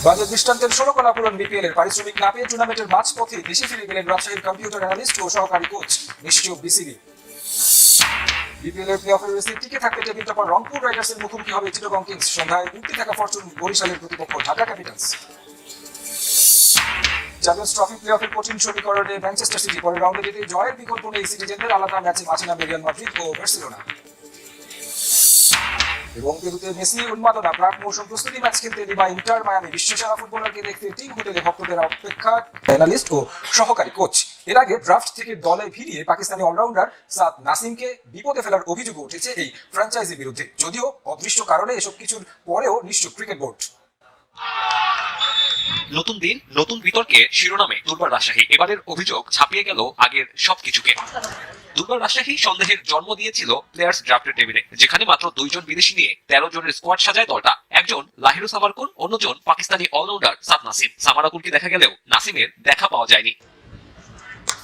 Budget দৃষ্টান্তের 16 কলা পূরণ BPL এর পারিশ্রমিক না পেয়ে টুর্নামেন্টের মাঝপথে দেশে ফিরে গেলেন রাজশাহীর কম্পিউটার অ্যানালিস্ট ও সহকারী কোচ নিশ্চয় বিসিবি। বিপিএল এর প্লে অফের রেসে টিকে থাকতে টেবিল টপার রংপুর রাইডার্সের মুখোমুখি হবে চিটাগং কিংস। সন্ধ্যায় উঠতে থাকা ফরচুন বরিশালের প্রতিপক্ষ Dhaka capitals. Champions trophy play অফের কঠিন সমীকরণে ম্যানচেস্টার সিটি পরের রাউন্ডে যেতে জয়ের বিকল্প নেই সিটিজেনদের। আলাদা ম্যাচে মাঠে নামবে রিয়াল মাদ্রিদ ও বার্সেলোনা। এবং পেরুতে মেসি উন্মাদনা, প্রাক মৌসুম প্রস্তুতি ম্যাচ খেলতে লিবা ইন্টার মায়ামি। বিশ্বসেরা ফুটবলারকে দেখতে টিম হোটেলে ভক্তদের অপেক্ষা অ্যানালিস্ট ও সহকারী কোচ। এর আগে ড্রাফট থেকে দলে ফিরিয়ে পাকিস্তানি অলরাউন্ডার সাদ নাসিমকে বিপদে ফেলার অভিযোগ উঠেছে এই ফ্র্যাঞ্চাইজির বিরুদ্ধে। যদিও অদৃশ্য কারণে এসব কিছুর পরেও নিশ্চুপ ক্রিকেট বোর্ড। নতুন দিন নতুন বিতর্কে শিরোনামে দুর্বার রাজশাহী। এবারের অভিযোগ ছাপিয়ে গেল আগের সবকিছুকে। দুর্বার রাজশাহী সন্দেহের জন্ম দিয়েছিল প্লেয়ার্স ড্রাফটের টেবিলে, যেখানে মাত্র 2 জন বিদেশি নিয়ে 13 জনের স্কোয়াড সাজায় দলটা। একজন লাহিরু সামারকুন, অন্যজন পাকিস্তানি অলরাউন্ডার সাদ নাসিম। সামারাকুনকে দেখা গেলেও নাসিমের দেখা পাওয়া যায়নি।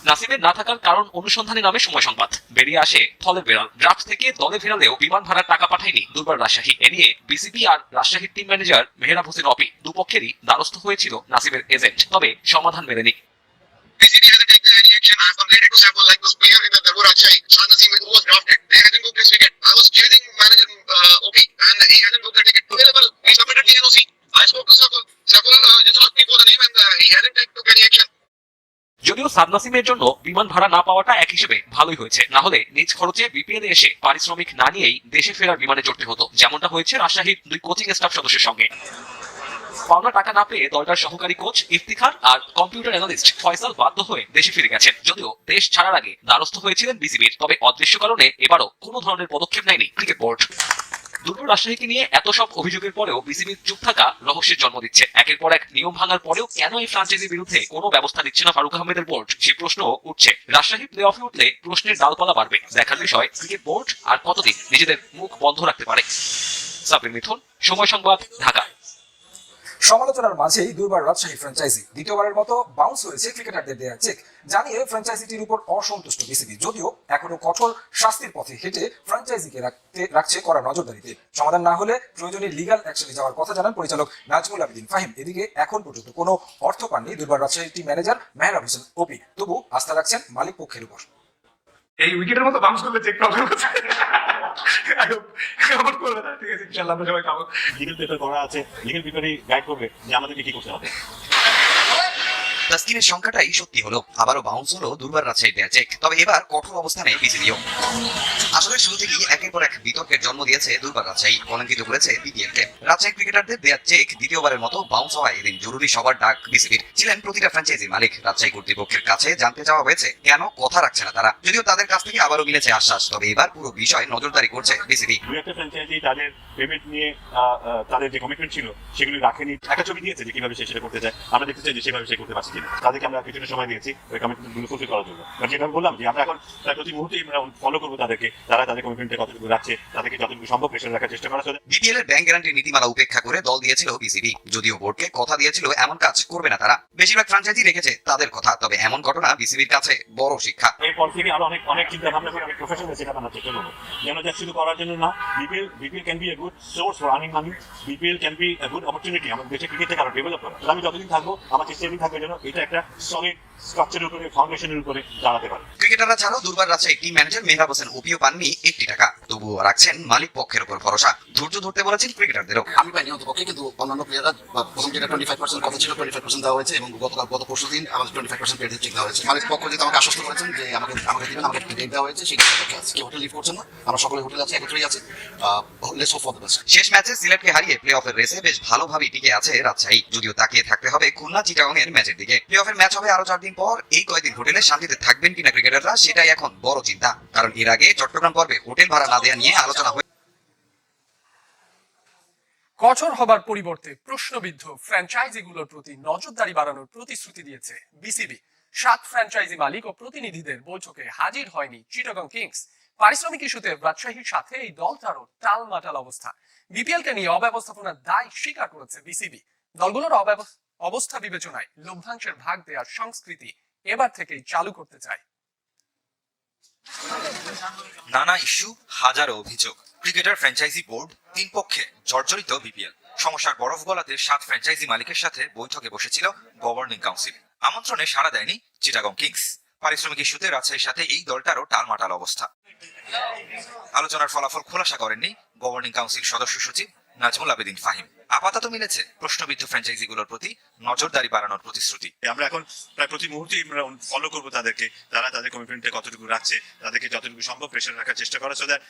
নাসিমের না থাকার কারণ অনুসন্ধানে নামে সময় সংবাদ। বেরিয়ে আসে থলের বেড়াল। ড্রাফট থেকে দলে ফেরালেও বিমান ভাড়ার টাকা পাঠায়নি দুর্বার রাজশাহী। এ নিয়ে বিসিবি আর রাজশাহীর টিম ম্যানেজার মেহরাব হোসেন অপি দুপক্ষেরই দ্বারস্থ হয়েছিল নাসিমের এজেন্ট, তবে সমাধান মেলেনি। BCB hasn't taken any action. I have complained to sample like this player in the Darbar Achai, Shah Naseem, who was drafted. They hadn't booked his ticket. I was chasing manager OP and he hadn't booked the ticket. Available. We submitted the NOC. I spoke to Safal. Safal just asked me for the name and he hadn't took any action. যদিও সাদ নাসিমের জন্য বিমান ভাড়া না পাওয়াটা এক হিসেবে ভালোই হয়েছে, না হলে নিজ খরচে বিপিএল এসে পারিশ্রমিক না নিয়েই দেশে ফেরার বিমানে চড়তে হতো, যেমনটা হয়েছে রাজশাহীর 2 কোচিং স্টাফ সদস্যের সঙ্গে। পাওনা টাকা না পেয়ে দলটার সহকারী কোচ ইফতিখার আর কম্পিউটার অ্যানালিস্ট ফয়সাল বাধ্য হয়ে দেশে ফিরে গেছেন। যদিও দেশ ছাড়ার আগে দ্বারস্থ হয়েছিলেন বিসিবির, তবে অদৃশ্য কারণে এবারও কোনো ধরনের পদক্ষেপ নেয়নি ক্রিকেট বোর্ড। দুর্বার রাজশাহীকে নিয়ে এত সব অভিযোগের পরেও বিসিবির চুপ থাকা রহস্যের জন্ম দিচ্ছে। একের পর এক নিয়ম ভাঙার পরেও কেন এই ফ্রাঞ্চাইজির বিরুদ্ধে কোনো ব্যবস্থা নিচ্ছে না ফারুক আহমেদের বোর্ড, সেই প্রশ্ন উঠছে। রাজশাহী প্লে অফে উঠলে প্রশ্নের ডালপালা বাড়বে। দেখার বিষয় ক্রিকেট বোর্ড আর কতদিন নিজেদের মুখ বন্ধ রাখতে পারে। সাবির মিথুন, সময় সংবাদ, ঢাকা। সমালোচনার মাঝেই দুর্বার রাজশাহী ফ্র্যাঞ্চাইজি দ্বিতীয়বারের মতো বাউন্স হয়েছে ক্রিকেটারদের দেয়া চেক জানিয়ে ফ্র্যাঞ্চাইজিটির উপর অসন্তুষ্ট বিসিবি। যদিও এখনো কঠোর শাস্তির পথে হেঁটে ফ্র্যাঞ্চাইজিকে রাখছে করা নজরদারিতে। সমাধান না হলে প্রয়োজনে লিগ্যাল অ্যাকশনে যাওয়ার কথা জানান পরিচালক নাজমুল আবেদিন ফাহিম। এদিকে এখন পর্যন্ত কোনো অর্থ পাননি দুর্বার রাজশাহী টিম ম্যানেজার মেহরাব হোসেন ওপি, তবু আস্থা রাখছেন মালিক পক্ষের উপর। এই উইকেটের মতো বাউন্স করলে চেক প্রবলেম আছে, আমার করবে না, ঠিক আছে, ইনশাআল্লাহ আমরা সবাই খাবো। লিগ্যাল পেপার করা আছে, লিগ্যাল পেপারই গাইড করবে যে আমাদেরকে কি করতে হবে। তাসকিনের সংখ্যাটাই সত্যি হলো, আবারও বাউন্স হলো দুর্বার রাজশাহী দেয়া চেক। তবে এবার কঠোর অবস্থানে বিসিবিও। আসলে শুরু থেকেই একের পর এক বিতর্কের জন্ম দিয়েছে দুর্বার রাজশাহী, কলঙ্কিত করেছে বিপিএলকে। রাজশাহী ক্রিকেটারদের দেয়া চেক দ্বিতীয়বারের মতো বাউন্স হওয়ায় এদিন জরুরি সবার ডাক বিসিবির। ছিলেন প্রতিটা ফ্র্যাঞ্চাইজি মালিক। রাজশাহী কর্তৃপক্ষের কাছে জানতে চাওয়া হয়েছে কেন কথা রাখছে না তারা। যদিও তাদের কাছ থেকে আবারও মিলেছে আশ্বাস, তবে এবার পুরো বিষয় নজরদারি করছে বিসিবি। দুই একটা ফ্র্যাঞ্চাইজি তাদের পেমেন্ট নিয়ে তাদের যে কমিটমেন্ট ছিল সেগুলি রাখেনি। একটা ছবি দিয়েছে যে কিভাবে সে সেটা করতে চায়, আমরা দেখতে চাই যে সেভাবে সে করতে পারছি কিনা। তাদেরকে আমরা কিছুটা সময় দিয়েছি ওই কমিটমেন্টগুলো ফুলফিল করার জন্য। যেটা আমি বললাম যে আমরা এখন প্রতি মুহূর্তে আমরা ফলো করবো তাদেরকে, তারা তাদের কমিটমেন্টে কতটুকু রাখছে, তাদেরকে যতটুকু সম্ভব প্রেশার রাখার চেষ্টা করা। বিপিএল এর ব্যাংক গ্যারান্টির নীতিমালা উপেক্ষা করে দল দিয়েছিল বিসিবি। যদিও বোর্ডকে কথা দিয়েছিল এমন কাজ করবে না তারা। বেশিরভাগ ফ্র্যাঞ্চাইজি রেখেছে তাদের কথা, তবে এমন ঘটনা বিসিবির কাছে বড় শিক্ষা। এরপর থেকে আরো অনেক চিন্তা ভাবনা করে অনেক প্রফেশনাল সেটা বানাতে চেষ্টা করবো, যেন যা শুধু করার জন্য না। BPL can B a good source for earning money. BPL can B a good opportunity আমাদের দেশে ক্রিকেটকে আরো ডেভেলপ করা। আমি যতদিন থাকবো আমার চেষ্টা থাকবে যেন এটা একটা সলিড স্ট্রাকচারের উপরে, ফাউন্ডেশনের উপরে দাঁড়াতে পারে। ক্রিকেটাররা ছাড়াও দুর্বার রাজশাহী টিম ম্যানেজার মেহরাব হোসেন ওপিও পাননি 1 টাকা, তবুও রাখছেন মালিক পক্ষের উপর ভরসা। ধৈর্য ধরতে বলেছেন ক্রিকেটারদেরও। আমি পাইনি অন্তপক্ষে, কিন্তু অন্যান্য প্লেয়াররা প্রথম যেটা 25% কথা ছিল 25% দেওয়া হয়েছে এবং গত পরশু দিন আমাদের 25% পেড চেক দেওয়া হয়েছে। মালিক পক্ষ যেটা আমাকে আশ্বস্ত করেছেন যে আমাকে দিবেন, আমাকে ডেট দেওয়া হয়েছে, সেই ডেটে আছে। কেউ হোটেল লিভ করছেন না, আমরা সকলে হোটেলে আছি, একত্রেই আছি। Let's hope for the best. শেষ ম্যাচে সিলেটকে হারিয়ে প্লে অফের রেসে বেশ ভালোভাবেই টিকে আছে রাজশাহী। যদিও তাকিয়ে থাকতে হবে খুলনা চিটাগং এর ম্যাচের দিকে। প্লে অফের ম্যাচ হবে আরো 4 দিন পর। এই কয়েকদিন হোটেলে শান্তিতে থাকবেন কিনা ক্রিকেটাররা, সেটাই এখন বড় চিন্তা। কারণ এর আগে চট্টগ্রাম পর্বে হোটেল ভাড়া না দেওয়া নিয়ে আলোচনা হয়েছে। কঠোর হবার পরিবর্তে প্রশ্নবিদ্ধ ফ্র্যাঞ্চাইজিগুলোর প্রতি নজরদারি বাড়ানোর প্রতিশ্রুতি দিয়েছে বিসিবি। 7 ফ্র্যাঞ্চাইজি মালিক ও প্রতিনিধিদের বৈঠকে হাজির হয়নি চিটাগং কিংস। পারিশ্রমিক ইস্যুতে রাজশাহীর সাথে এই দলটারও টালমাটাল অবস্থা। বিপিএল কে নিয়ে অব্যবস্থাপনার দায় স্বীকার করেছে বিসিবি। দলগুলোর অবস্থা বিবেচনায় লভ্যাংশের ভাগ দেওয়ার সংস্কৃতি এবার থেকেই চালু করতে চায়। নানা ইস্যু, হাজারো অভিযোগ, ক্রিকেটার ফ্র্যাঞ্চাইজি বোর্ড, 3 পক্ষে জর্জরিত বিপিএল। সমস্যার বরফ গলাতে 7 ফ্র্যাঞ্চাইজি মালিকের সাথে বৈঠকে বসেছিল গভর্নিং কাউন্সিল। আমন্ত্রণে সাড়া দেয়নি চিটাগং কিংস। পারিশ্রমিক ইস্যুতে রাজশাহীর সাথে এই দলটারও টালমাটাল অবস্থা। আলোচনার ফলাফল খোলাসা করেননি গভর্নিং কাউন্সিল সদস্য সচিব নাজমুল আবেদিন ফাহিম। আপাতত মিলেছে প্রশ্নবিদ্ধ ফ্র্যাঞ্চাইজিগুলোর প্রতি নজরদারি বাড়ানোর প্রতিশ্রুতি। আমরা এখন প্রায় প্রতি মুহূর্তে আমরা ফলো করবো তাদেরকে, তারা তাদের কমিটমেন্টে কতটুকু রাখছে, তাদেরকে যতটুকু সম্ভব প্রেশার রাখার চেষ্টা করা, সো দ্যাট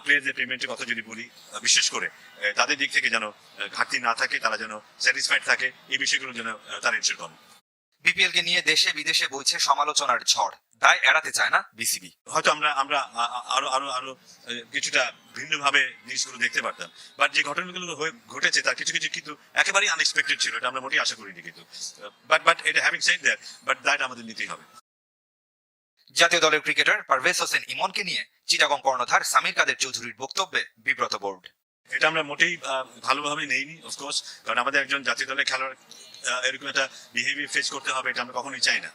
প্লেয়ারদের পেমেন্টের কথা যদি বলি, বিশেষ করে তাদের দিক থেকে যেন ঘাটতি না থাকে, তারা যেন স্যাটিসফাইড থাকে, এই বিষয়গুলো যেন তারা ইনশিওর করেন। বিপিএল কে নিয়ে দেশে বিদেশে বইছে সমালোচনার ঝড়, দায় এড়াতে চায় না বিসিবি। হয়তো আমরা আরো কিছুটা ভিন্নভাবে জিনিসগুলো দেখতে পারতাম, বাট যে ঘটনাগুলো ঘটেছে তার কিছু কিছু কিন্তু একেবারেই আনএক্সপেক্টেড ছিল, এটা আমরা মোটেই আশা করিনি। কিন্তু বাট এটা হ্যাভিং সেড দ্যাট, বাট দায়টা আমাদের নিতেই হবে। জাতীয় দলের ক্রিকেটার পারভেজ হোসেন ইমনকে নিয়ে চিটাগং কর্ণধার সামির কাদের চৌধুরীর বক্তব্যে বিব্রত বোর্ড। এটা আমরা মোটেই ভালোভাবে নেইনি, অফকোর্স, কারণ আমাদের একজন জাতীয় দলের খেলোয়াড় এরকম একটা বিহেভিয়ার ফেস করতে হবে, এটা আমরা কখনোই চাই না।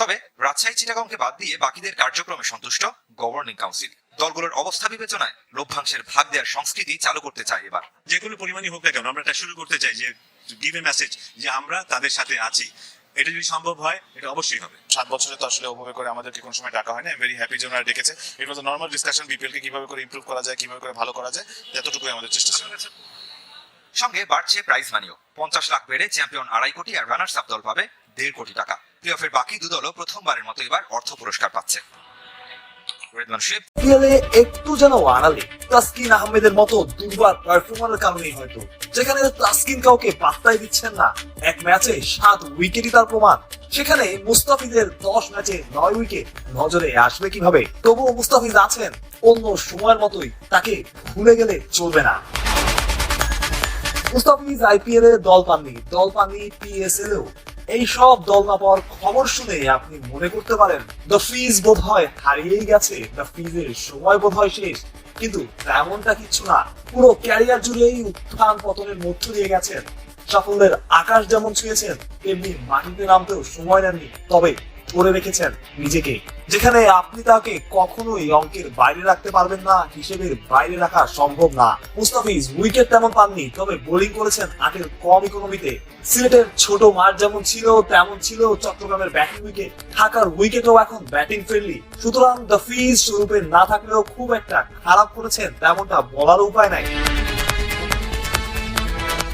তবে রাজশাহী চিটাগংকে বাদ দিয়ে বাকিদের কার্যক্রমে সন্তুষ্ট গভর্নিং কাউন্সিল। দলগুলোর অবস্থা বিবেচনায় লভ্যাংশের ভাগ দেওয়ার সংস্কৃতি চালু করতে চায় এবার। যে কোনো পরিমাণই হোক না কেন, আমরা এটা শুরু করতে চাই যে গিভ এ মেসেজ যে আমরা তাদের সাথে আছি। এটা যদি সম্ভব হয়, এটা অবশ্যই হবে। 7 বছরে তো আসলে ওভাবে করে আমাদেরকে কোনো সময় ডাকা হয় না। ভেরি হ্যাপি যে ওনারা ডেকেছে। ইট ওয়াজ আ নর্মাল ডিসকাশন, বিপিএল কে কিভাবে করে ইমপ্রুভ করা যায়, কিভাবে করে ভালো করা যায়, এতটুকুই আমাদের চেষ্টা ছিল। সঙ্গে বাড়ছে প্রাইজ মানিও। 50 লাখ বেড়ে চ্যাম্পিয়ন 2.5 কোটি আর রানার্স আপ দল পাবে 1.5 কোটি টাকা। প্লে-অফের বাকি দুদলও প্রথমবারের মতো এবার অর্থ পুরস্কার পাচ্ছে। একটু যেন আড়ালে তাসকিন আহমেদের মতো দুর্বার পারফরমারের কারণেই হয়তো, যেখানে তাসকিন কাউকে পাত্তাই দিচ্ছেন না, এক ম্যাচে 7 উইকেটই তার প্রমাণ, সেখানে মুস্তাফিজের 10 ম্যাচে 9 উইকেট নজরে আসবে কিভাবে? তবুও মুস্তাফিজ আছেন অন্য সময়ের মতোই, তাকে ভুলে গেলে চলবে না। মুস্তাফিজ আইপিএল এ দল পাননি পিএসএল এও। এই সব দল না পাওয়ার খবর শুনে আপনি মনে করতে পারেন দ্য ফ্রিজ বোধহয় হারিয়েই গেছে, দ্য ফ্রিজের সময় বোধহয় শেষ, কিন্তু তেমনটা কিছু না। পুরো ক্যারিয়ার জুড়েই উত্থান পতনের মধ্য দিয়ে গেছেন। সাফল্যের আকাশ যেমন ছুঁয়েছেন, তেমনি মাটিতে নামতেও সময় নেননি, তবে করে রেখেছেন নিজেকে, যেখানে আপনি তাকে কখনোই অঙ্কের বাইরে রাখতে পারবেন না, হিসেবের বাইরে রাখা সম্ভব না। মুস্তাফিজ উইকেট তেমন পাননি, তবে বোলিং করেছেন 8-এর কম ইকোনমিতে। সিলেটের ছোট মাঠ যেমন ছিল তেমন ছিল চট্টগ্রামের ব্যাটিং উইকেট, ঢাকার উইকেটও এখন ব্যাটিং ফ্রেন্ডলি। সুতরাং দ্য ফ্রিজ স্বরূপে না থাকলেও খুব একটা খারাপ করেছেন তেমনটা বলার উপায় নাই।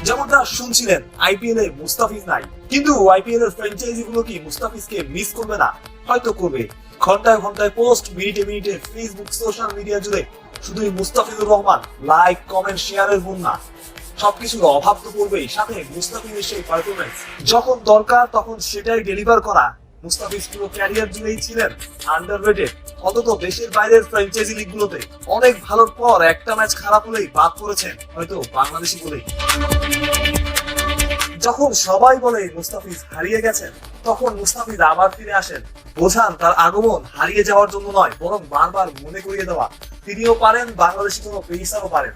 যেমনটা শুনছিলেন আইপিএল এ মুস্তাফিজ নাই, কিন্তু আইপিএল এর ফ্র্যাঞ্চাইজি গুলো কি মুস্তাফিজকে মিস করবে না? হয়তো করবে। ঘন্টায় ঘন্টায় পোস্ট, মিনিটে মিনিটে ফেসবুক, সোশ্যাল মিডিয়া জুড়ে শুধুই মুস্তাফিজুর রহমান, লাইক, কমেন্ট, শেয়ারের বন্যা। সবকিছুর অভাব তো পড়বেই, সাথে মুস্তাফিজের সেই পারফরমেন্স যখন দরকার তখন সেটাই ডেলিভার করা। মুস্তাফিজ পুরো ক্যারিয়ার জুড়েই ছিলেন আন্ডাররেটেড, অন্তত দেশের বাইরের ফ্র্যাঞ্চাইজি লিগগুলোতে। অনেক ভালোর পর একটা ম্যাচ খারাপ হলেই বাদ পড়েছেন, হয়তো বাংলাদেশি বলেই। যখন সবাই বলে মুস্তাফিজ হারিয়ে গেছেন, তখন মুস্তাফিজ আবার ফিরে আসেন, বোঝান তার আগমন হারিয়ে যাওয়ার জন্য নয়, বরং বারবার মনে করিয়ে দেওয়া তিনিও পারেন, বাংলাদেশি কোনো পেসারও পারেন।